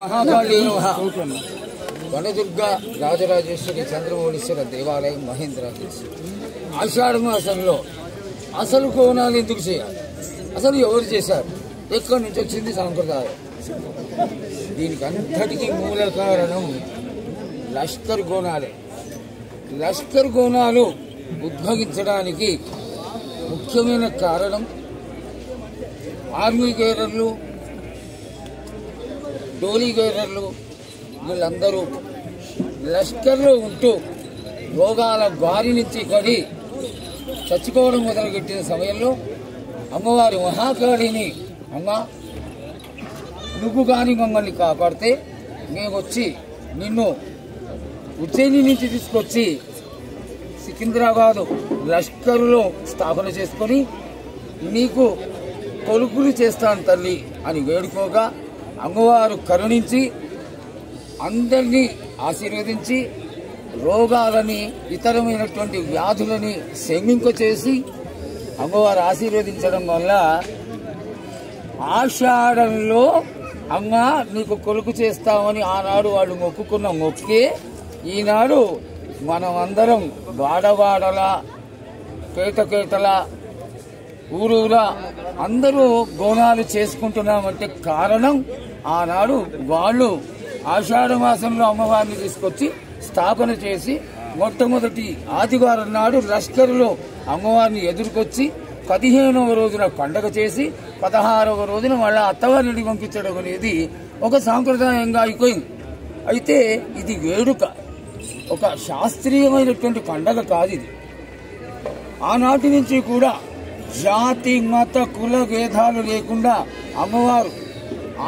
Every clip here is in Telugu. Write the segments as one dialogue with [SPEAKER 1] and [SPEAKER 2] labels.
[SPEAKER 1] మహాకాళి వనదుర్గ రాజరాజేశ్వరి చంద్రమౌళీశ్వర దేవాలయం మహేంద్రగిరి ఆషాఢ మాసంలో అసలు కోణాలు ఎందుకు చేయాలి? అసలు ఎవరు చేశారు? ఎక్కడి నుంచి వచ్చింది సాంప్రదాయం? దీనికి అంతటికీ మూల కారణం లష్కర్ గోనాలే. లష్కర్ గోనాలు ఉద్భవించడానికి ముఖ్యమైన కారణం ఆర్మీ గేరర్లు, డోలీ గేరర్లు వీళ్ళందరూ లష్కర్లో ఉంటూ రోగాల బారి నుంచి పడి చచ్చిపోవడం మొదలుపెట్టిన సమయంలో అమ్మవారి మహాకాళిని, అమ్మ నువ్వు కానీ మమ్మల్ని కాపాడితే మేము వచ్చి నిన్ను ఉజ్జయిని నుంచి తీసుకొచ్చి సికింద్రాబాదు లష్కరులో స్థాపన చేసుకొని నీకు కొలుపులు చేస్తాను తల్లి అని వేడుకోగా అమ్మవారు కరుణించి అందరినీ ఆశీర్వదించి రోగాలని, ఇతరమైనటువంటి వ్యాధులని శమింపచేసి అమ్మవారు ఆశీర్వదించడం వల్ల ఆషాఢంలో అమ్మ నీకు కొలుపు చేస్తామని ఆనాడు వాళ్ళు మొక్కుకున్న మొక్కే ఈనాడు మనం అందరం వాడవాడల, కేటకేటల, ఊరూరా అందరూ బోనాలు చేసుకుంటున్నామంటే కారణం ఆనాడు వాళ్ళు ఆషాఢ మాసంలో అమ్మవారిని తీసుకొచ్చి స్థాపన చేసి మొట్టమొదటి ఆదివారం నాడు లష్కరులో అమ్మవారిని ఎదుర్కొచ్చి 15వ రోజున పండగ చేసి 16వ రోజున వాళ్ళ అత్తవారిని పంపించడం అనేది ఒక సాంప్రదాయంగా అయిపోయింది. అయితే ఇది వేడుక, ఒక శాస్త్రీయమైనటువంటి పండగ కాదు ఇది. ఆనాటి నుంచి కూడా జాతి, మత, కుల భేదాలు లేకుండా అమ్మవారు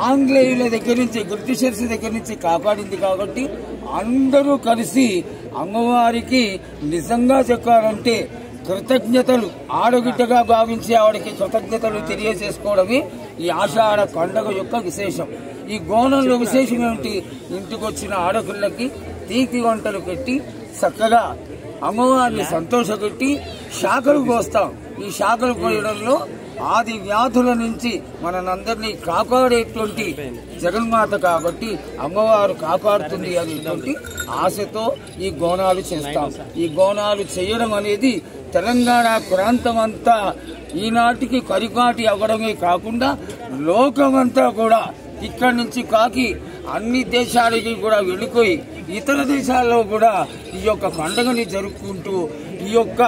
[SPEAKER 1] ఆంగ్లేయుల దగ్గర నుంచి, బ్రిటిషర్స్ దగ్గర నుంచి కాపాడింది కాబట్టి అందరూ కలిసి అమ్మవారికి నిజంగా చెప్పాలంటే కృతజ్ఞతలు, ఆడబిడ్డగా భావించి ఆవిడకి కృతజ్ఞతలు తెలియజేసుకోవడమే ఈ ఆషాఢ పండుగ యొక్క విశేషం. ఈ గోనంలో విశేషం ఏమిటి? ఇంటికి వచ్చిన ఆడపిల్లకి తీపి వంటలు పెట్టి చక్కగా అమ్మవారిని సంతోషపెట్టి శాఖలు కోస్తాం. ఈ శాఖలు కోయడంలో ఆది వ్యాధుల నుంచి మనందరినీ కాపాడేటువంటి జగన్మాత కాబట్టి అమ్మవారు కాపాడుతుంది అనేటువంటి ఆశతో ఈ గోనాలు చేస్తాం. ఈ గోనాలు చేయడం అనేది తెలంగాణ ప్రాంతం అంతా ఈనాటికి పరిపాటి అవ్వడమే కాకుండా లోకమంతా కూడా ఇక్కడి నుంచి కాకి అన్ని దేశాలకి కూడా వెళ్ళిపోయి ఇతర దేశాల్లో కూడా ఈ యొక్క పండుగని జరుపుకుంటూ ఈ యొక్క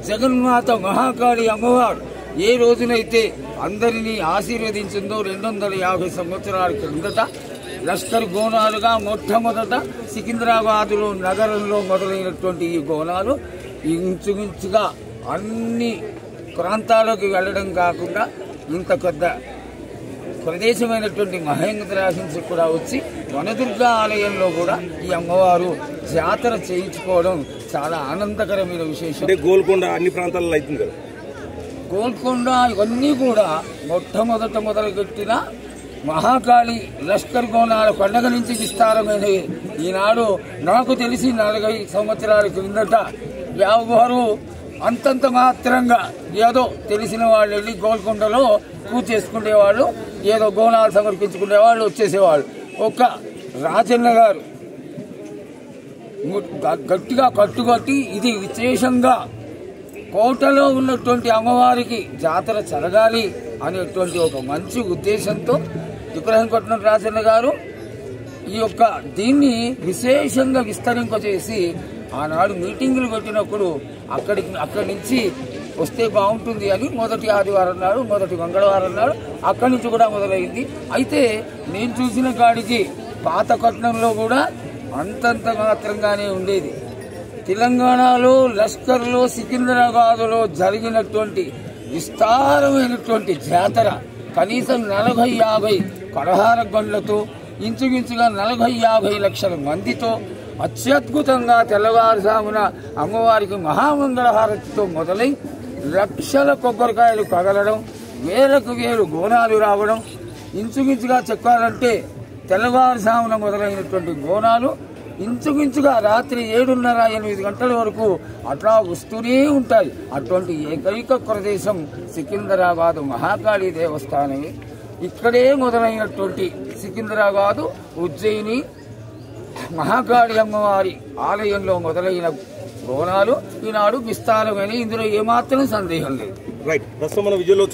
[SPEAKER 1] జగన్మాత మహాకాళి అమ్మవారు ఏ రోజునైతే అందరినీ ఆశీర్వదించిందో 250 సంవత్సరాల క్రిందట లష్కర్ గోనాలుగా మొట్టమొదట సికింద్రాబాదులో నగరంలో మొదలైనటువంటి ఈ గోనాలు ఇంచుమించుగా అన్ని ప్రాంతాలకు వెళ్లడం కాకుండా ఇంత పెద్ద ప్రదేశమైనటువంటి మహేంద్రగిరి కూడా వచ్చి వనదుర్గ ఆలయంలో కూడా ఈ అమ్మవారు జాతర చేయించుకోవడం చాలా ఆనందకరమైన విశేషం.
[SPEAKER 2] గోల్కొండ అన్ని ప్రాంతాల్లో అవుతుంది కదా.
[SPEAKER 1] గోల్కొండ ఇవన్నీ కూడా మొట్టమొదట మొదలుపెట్టిన మహాకాళి లష్కర్ గోనాల పండుగ నుంచి విస్తారమైనవి. ఈనాడు నాకు తెలిసి 40 సంవత్సరాల క్రిందట ఎవరు అంతంత మాత్రంగా ఏదో తెలిసిన వాళ్ళు వెళ్ళి గోల్కొండలో పూజ చేసుకునేవాళ్ళు, ఏదో గోనాలు సమర్పించుకునేవాళ్ళు, వచ్చేసేవాళ్ళు. ఒక రాజన్న గారు గట్టిగా కట్టుకట్టి ఇది విశేషంగా కోటలో ఉన్నటువంటి అమ్మవారికి జాతర జరగాలి అనేటువంటి ఒక మంచి ఉద్దేశంతో ఇబ్రహీంపట్నం రాజన్న గారు ఈ యొక్క దీన్ని విశేషంగా విస్తరింపజేసి ఆనాడు మీటింగులు పెట్టినప్పుడు అక్కడి నుంచి వస్తే బాగుంటుంది అని మొదటి ఆదివారం నాడు, మొదటి మంగళవారం నాడు అక్కడి నుంచి కూడా మొదలైంది. అయితే నేను చూసిన కాడికి పాతపట్నంలో కూడా అంతంత మాత్రంగానే ఉండేది. తెలంగాణలో లష్కర్లో సికింద్రాబాదులో జరిగినటువంటి విస్తారమైనటువంటి జాతర కనీసం 40-50 కడహార గండ్లతో ఇంచుమించుగా 40-50 లక్షల మందితో అత్యద్భుతంగా తెల్లవారుజామున అమ్మవారికి మహామంగళహారతితో మొదలై లక్షల కొబ్బరికాయలు పగలడం, వేలకు వేలు గోనాలు రావడం, ఇంచుమించుగా చెప్పాలంటే తెల్లవారుజామున మొదలైనటువంటి గోనాలు ఇంచుమించుగా రాత్రి 7:30-8 గంటల వరకు అట్లా వస్తూనే ఉంటాయి. అటువంటి ఏకైక ప్రదేశం సికింద్రాబాద్ మహాకాళి దేవస్థానమే. ఇక్కడే మొదలైనటువంటి సికింద్రాబాదు, ఉజ్జయిని, మహాకాళి అమ్మవారి ఆలయంలో మొదలైన బోనాలు ఈనాడు విస్తారమైన, ఇందులో ఏమాత్రం సందేహం లేదు.
[SPEAKER 2] రైట్, ప్రస్తుతం మన విజయంలో